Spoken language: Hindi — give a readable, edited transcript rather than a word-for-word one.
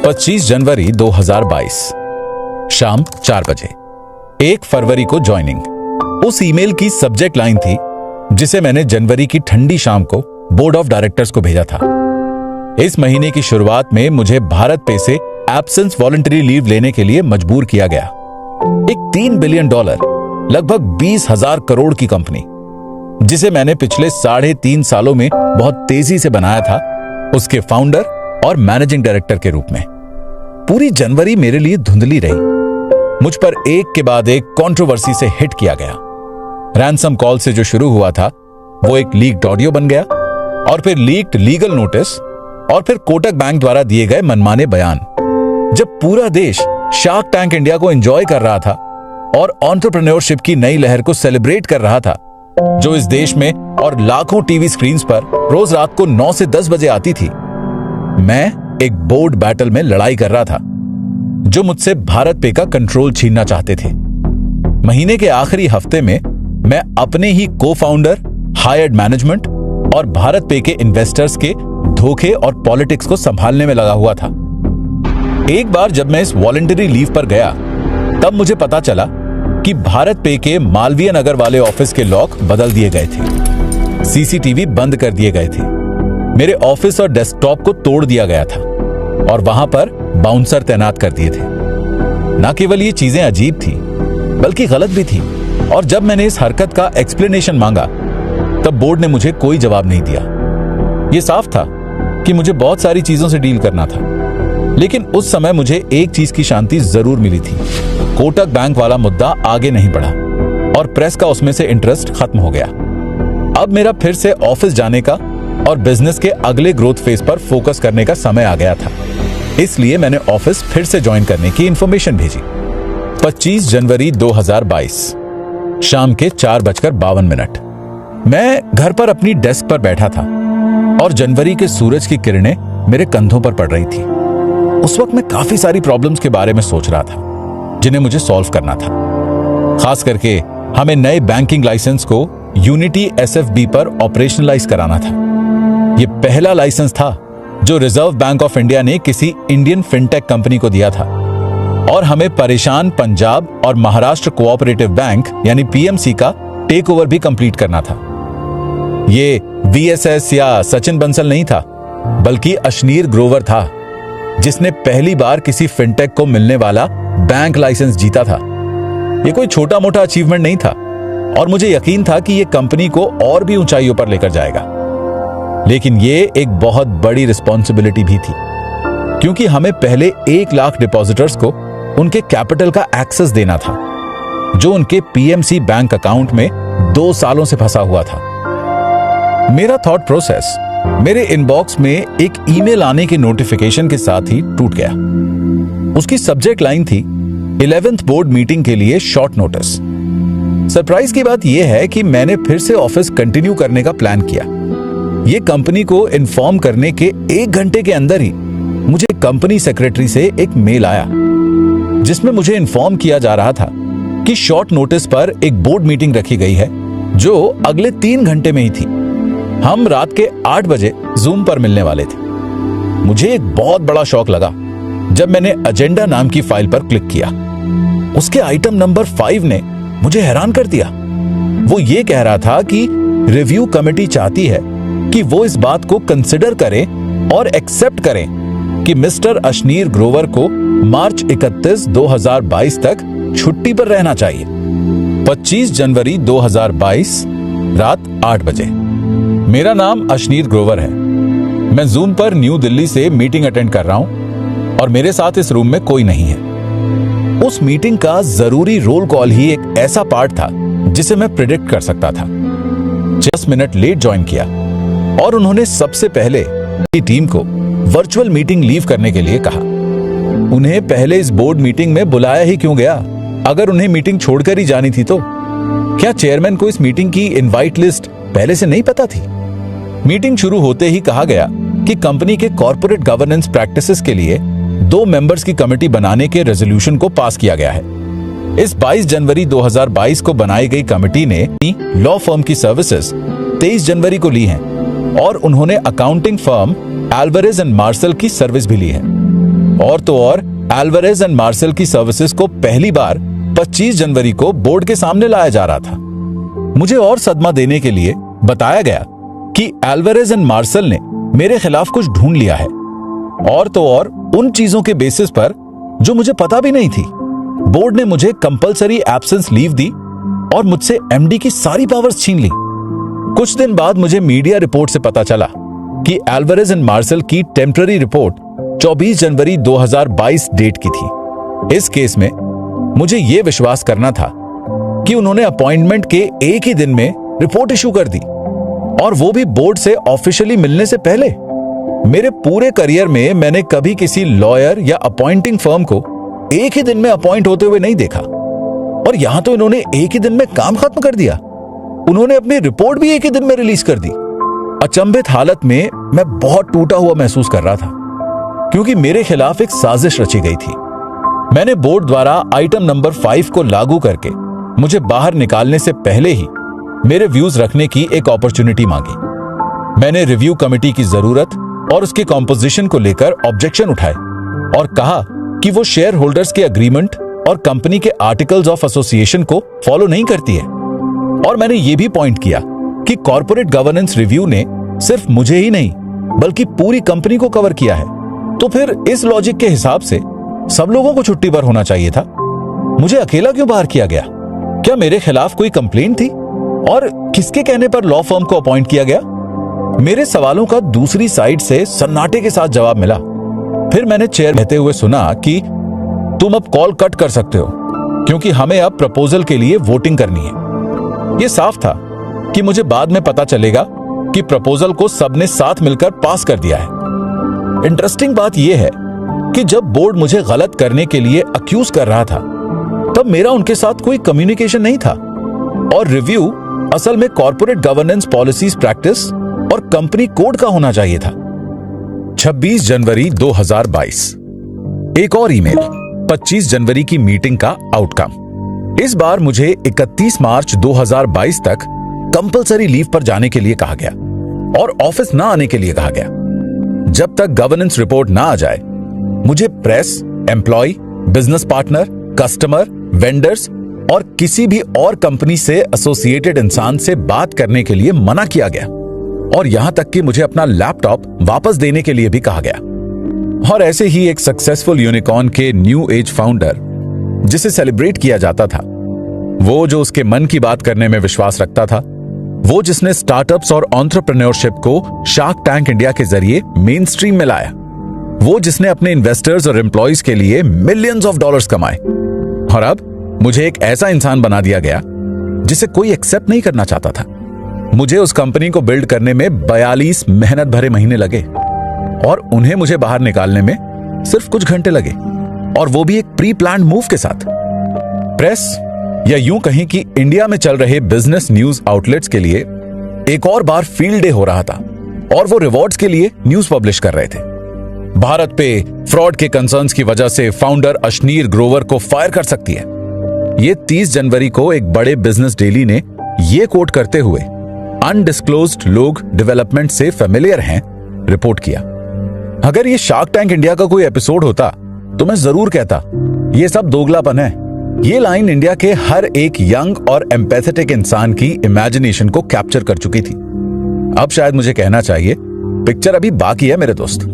25 जनवरी 2022 शाम 4 बजे। 1 फरवरी को ज्वाइनिंग। उस ईमेल की सब्जेक्ट लाइन थी जिसे मैंने जनवरी की ठंडी शाम को बोर्ड ऑफ डायरेक्टर्स को भेजा था। इस महीने की शुरुआत में मुझे भारत पे से एब्सेंस वॉलंटरी लीव लेने के लिए मजबूर किया गया। एक $3 बिलियन लगभग 20,000 करोड़ की कंपनी, जिसे मैंने पिछले 3.5 सालों में बहुत तेजी से बनाया था, उसके फाउंडर और मैनेजिंग डायरेक्टर के रूप में। पूरी जनवरी मेरे लिए धुंधली रही। मुझ पर एक के बाद एक कंट्रोवर्सी से हिट किया गया। रैंसम कॉल से जो शुरू हुआ था वो एक लीक्ड ऑडियो बन गया, और फिर लीक्ड लीगल नोटिस, और फिर कोटक बैंक द्वारा दिए गए मनमाने बयान। जब पूरा देश शार्क टैंक इंडिया को एंजॉय कर रहा था और एंटरप्रेन्योरशिप की नई लहर को सेलिब्रेट कर रहा था, जो इस देश में और लाखों टीवी स्क्रीन्स पर रोज रात को 9 से 10 बजे आती थी, मैं एक बोर्ड बैटल में लड़ाई कर रहा था, जो मुझसे भारत पे का कंट्रोल छीनना चाहते थे। महीने के आखिरी हफ्ते में मैं अपने ही को फाउंडर, हायर्ड मैनेजमेंट और भारत पे के इन्वेस्टर्स के धोखे और पॉलिटिक्स को संभालने में लगा हुआ था। एक बार जब मैं इस वॉलंटरी लीव पर गया, तब मुझे पता चला कि भारत पे के मालवीय नगर वाले ऑफिस के लॉक बदल दिए गए थे, सीसीटीवी बंद कर दिए गए थे, मेरे ऑफिस और डेस्कटॉप को तोड़ दिया गया था, और वहां पर बाउंसर तैनात कर दिए थे। न केवल ये चीजें अजीब थी, बल्कि गलत भी थी। और जब मैंने इस हरकत का एक्सप्लेनेशन मांगा, तब बोर्ड ने मुझे कोई जवाब नहीं दिया। यह साफ था कि मुझे बहुत सारी चीजों से डील करना था, लेकिन उस समय मुझे एक चीज की शांति जरूर मिली थी। कोटक बैंक वाला मुद्दा आगे नहीं बढ़ा और प्रेस का उसमें से इंटरेस्ट खत्म हो गया। अब मेरा फिर से ऑफिस जाने का और बिजनेस के अगले ग्रोथ फेज पर फोकस करने का समय आ गया था। इसलिए मैंने ऑफिस फिर से ज्वाइन करने की इंफॉर्मेशन भेजी। 25 जनवरी 2022 शाम के 4:52। मैं घर पर अपनी डेस्क पर बैठा था और जनवरी के सूरज की किरणें मेरे कंधों पर पड़ रही थी। उस वक्त मैं काफी सारी प्रॉब्लम्स के बारे में सोच रहा था, जिन्हें मुझे सॉल्व करना था। खास करके हमें नए बैंकिंग लाइसेंस को यूनिटी एसएफबी पर ऑपरेशनलाइज कराना था। यह पहला लाइसेंस था जो रिजर्व बैंक ऑफ इंडिया ने किसी इंडियन फिनटेक कंपनी को दिया था, और हमें परेशान पंजाब और महाराष्ट्र कोऑपरेटिव बैंक यानी पीएमसी का टेक ओवर भी कंप्लीट करना था। ये वीएसएस या सचिन बंसल नहीं था, बल्कि अशनीर ग्रोवर था, जिसने पहली बार किसी फिनटेक को मिलने वाला बैंक लाइसेंस जीता था। यह कोई छोटा मोटा अचीवमेंट नहीं था, और मुझे यकीन था कि यह कंपनी को और भी ऊंचाइयों पर लेकर जाएगा। लेकिन यह एक बहुत बड़ी रिस्पॉन्सिबिलिटी भी थी, क्योंकि हमें पहले 1 लाख डिपॉजिटर्स को उनके कैपिटल का एक्सेस देना था, जो उनके पीएमसी बैंक अकाउंट में 2 सालों से फंसा हुआ था। मेरा थॉट प्रोसेस मेरे इनबॉक्स में एक ईमेल आने के नोटिफिकेशन के साथ ही टूट गया। उसकी सब्जेक्ट लाइन थी 11th बोर्ड मीटिंग के लिए शॉर्ट नोटिस। सरप्राइज की बात यह है कि मैंने फिर से ऑफिस कंटिन्यू करने का प्लान किया। यह कंपनी को इन्फॉर्म करने के 1 घंटे के अंदर ही मुझे कंपनी सेक्रेटरी से एक मेल आया, जिसमें मुझे इन्फॉर्म किया जा रहा था कि शॉर्ट नोटिस पर एक बोर्ड मीटिंग रखी गई है, जो अगले 3 घंटे में ही थी। हम रात के 8 बजे जूम पर मिलने वाले थे। मुझे एक बहुत बड़ा शॉक लगा जब मैंने एजेंडा नाम की फाइल पर क्लिक किया। उसके आइटम नंबर 5 ने मुझे हैरान कर दिया। वो ये कह रहा था कि रिव्यू कमेटी चाहती है कि वो इस बात को कंसिडर करें और एक्सेप्ट करें कि मिस्टर अशनीर ग्रोवर को मार्च 31, 2022 तक छुट्टी पर रहना चाहिए। 25 जनवरी 2022 रात 8 बजे। मेरा नाम अशनीर ग्रोवर है। मैं जूम पर न्यू दिल्ली से मीटिंग अटेंड कर रहा हूं, और मेरे साथ इस रूम में कोई नहीं है। उस मीटिंग का जरूरी रोल कॉल ही एक ऐसा पार्ट था जिसे मैं प्रिडिक्ट कर सकता था। 10 मिनट लेट ज्वाइन किया, और उन्होंने सबसे पहले टीम को वर्चुअल मीटिंग लीव करने के लिए कहा। उन्हें पहले इस बोर्ड मीटिंग में बुलाया ही क्यों गया? अगर उन्हें मीटिंग छोड़कर ही जानी थी तो क्या चेयरमैन को इस मीटिंग की इनवाइट लिस्ट पहले से नहीं पता थी? मीटिंग शुरू होते ही कहा गया कि कंपनी के कॉर्पोरेट गवर्नेंस प्रैक्टिसेस के लिए 2 मेंबर्स की कमेटी बनाने के रेजोल्यूशन को पास किया गया है। इस 22 जनवरी 2022 को बनाई गई कमेटी ने लॉ फर्म की सर्विसेज 23 जनवरी को ली हैं, और उन्होंने accounting firm Alvarez and Marsal की सर्विस भी ली है। और तो और एल्वारेज एंड मार्सेल की सर्विसेज को पहली बार 25 जनवरी को बोर्ड के सामने लाया जा रहा था। मुझे और सदमा देने के लिए बताया गया कि एल्वारेज एंड मार्सेल ने मेरे खिलाफ कुछ ढूंढ लिया है, और तो और उन चीजों के बेसिस पर जो मुझे पता भी नहीं थी। बोर्ड ने मुझे कंपलसरी एब्सेंस लीव दी और मुझसे एमडी की सारी पावर्स छीन ली। कुछ दिन बाद मुझे मीडिया रिपोर्ट से पता चला कि एल्वारेज एंड मार्सेल की टेम्पररी रिपोर्ट 24 जनवरी 2022 डेट की थी। इस केस में मुझे यह विश्वास करना था कि उन्होंने अपॉइंटमेंट के एक ही दिन में रिपोर्ट इशू कर दी, और वो भी बोर्ड से ऑफिशियली मिलने से पहले। मेरे पूरे करियर में मैंने कभी किसी लॉयर या अपॉइंटिंग फर्म को एक ही दिन में अपॉइंट होते हुए नहीं देखा, और यहां तो इन्होंने एक ही दिन में काम खत्म कर दिया। उन्होंने अपनी रिपोर्ट भी एक ही दिन में रिलीज कर दी। अचंभित हालत में मैं बहुत टूटा हुआ महसूस कर रहा था, क्योंकि मेरे खिलाफ एक साजिश रची गई थी। मैंने बोर्ड द्वारा आइटम नंबर 5 को लागू करके मुझे बाहर निकालने से पहले ही मेरे व्यूज रखने की एक अपॉर्चुनिटी मांगी। मैंने रिव्यू कमेटी की जरूरत और उसके कॉम्पोजिशन को लेकर ऑब्जेक्शन उठाए और कहा कि वो शेयर होल्डर्स के एग्रीमेंट और कंपनी के आर्टिकल्स ऑफ एसोसिएशन को फॉलो नहीं करती है। और मैंने ये भी पॉइंट किया कि कॉर्पोरेट गवर्नेंस रिव्यू ने सिर्फ मुझे ही नहीं बल्कि पूरी कंपनी को कवर किया है। तो फिर इस लॉजिक के हिसाब से सब लोगों को छुट्टी पर होना चाहिए था। मुझे अकेला क्यों बाहर किया गया? क्या मेरे खिलाफ कोई कंप्लेंट थी? और किसके कहने पर लॉ फर्म को अपॉइंट किया गया? मेरे सवालों का दूसरी साइड से सन्नाटे के साथ जवाब मिला। फिर मैंने चेयर कहते हुए सुना कि तुम अब कॉल कट कर सकते हो, क्योंकि हमें अब प्रपोजल के लिए वोटिंग करनी है। यह साफ था कि मुझे बाद में पता चलेगा कि प्रपोजल को सबने साथ मिलकर पास कर दिया है। इंटरेस्टिंग बात यह है कि जब बोर्ड मुझे गलत करने के लिए अक्यूज कर रहा था, तब मेरा उनके साथ कोई कम्युनिकेशन नहीं था, और रिव्यू असल में कॉर्पोरेट गवर्नेंस पॉलिसीज प्रैक्टिस और कंपनी कोड का होना चाहिए था। 26 जनवरी 2022 एक और ईमेल। 25 जनवरी की मीटिंग का आउटकम। इस बार मुझे 31 मार्च 2022 तक कंपलसरी लीव पर जाने के लिए कहा गया और ऑफिस ना आने के लिए कहा गया। जब तक गवर्नेंस रिपोर्ट ना आ जाए, मुझे press, employee, business partner, customer, vendors और किसी भी और कंपनी से एसोसिएटेड इंसान से बात करने के लिए मना किया गया, और यहां तक कि मुझे अपना लैपटॉप वापस देने के लिए भी कहा गया। और ऐसे ही एक सक्सेसफुल यूनिकॉर्न के न्यू एज फाउंडर, जिसे सेलिब्रेट किया जाता था, वो जो उसके मन की बात करने में विश्वास रखता था, वो जिसने स्टार्टअप्स और एंटरप्रेन्योरशिप को शार्क टैंक इंडिया के जरिए मेन स्ट्रीम में लाया, वो जिसने अपने इन्वेस्टर्स और एम्प्लॉयज के लिए मिलियंस ऑफ डॉलर्स कमाए, और अब मुझे एक ऐसा इंसान बना दिया गया जिसे कोई एक्सेप्ट नहीं करना चाहता था। मुझे उस कंपनी को बिल्ड करने में 42 मेहनत भरे महीने लगे, और उन्हें मुझे बाहर निकालने में सिर्फ कुछ घंटे लगे, और वो भी एक प्री प्लान्ड मूव के साथ। प्रेस, या यूं कहें कि इंडिया में चल रहे बिजनेस न्यूज आउटलेट्स के लिए एक और बार फील्ड डे हो रहा था, और वो रिवॉर्ड्स के लिए न्यूज पब्लिश कर रहे थे। भारत पे फ्रॉड के कंसर्न्स की वजह से फाउंडर अशनीर ग्रोवर को फायर कर सकती है, ये 30 जनवरी को एक बड़े बिजनेस डेली ने ये कोट करते हुए अनडिस्क्लोज्ड लोग डेवलपमेंट से फेमिलियर हैं रिपोर्ट किया। अगर ये शार्क टैंक इंडिया का कोई एपिसोड होता तो मैं जरूर कहता ये सब दोगलापन है। ये लाइन इंडिया के हर एक यंग और एम्पैथेटिक इंसान की इमेजिनेशन को कैप्चर कर चुकी थी। अब शायद मुझे कहना चाहिए, पिक्चर अभी बाकी है मेरे दोस्त।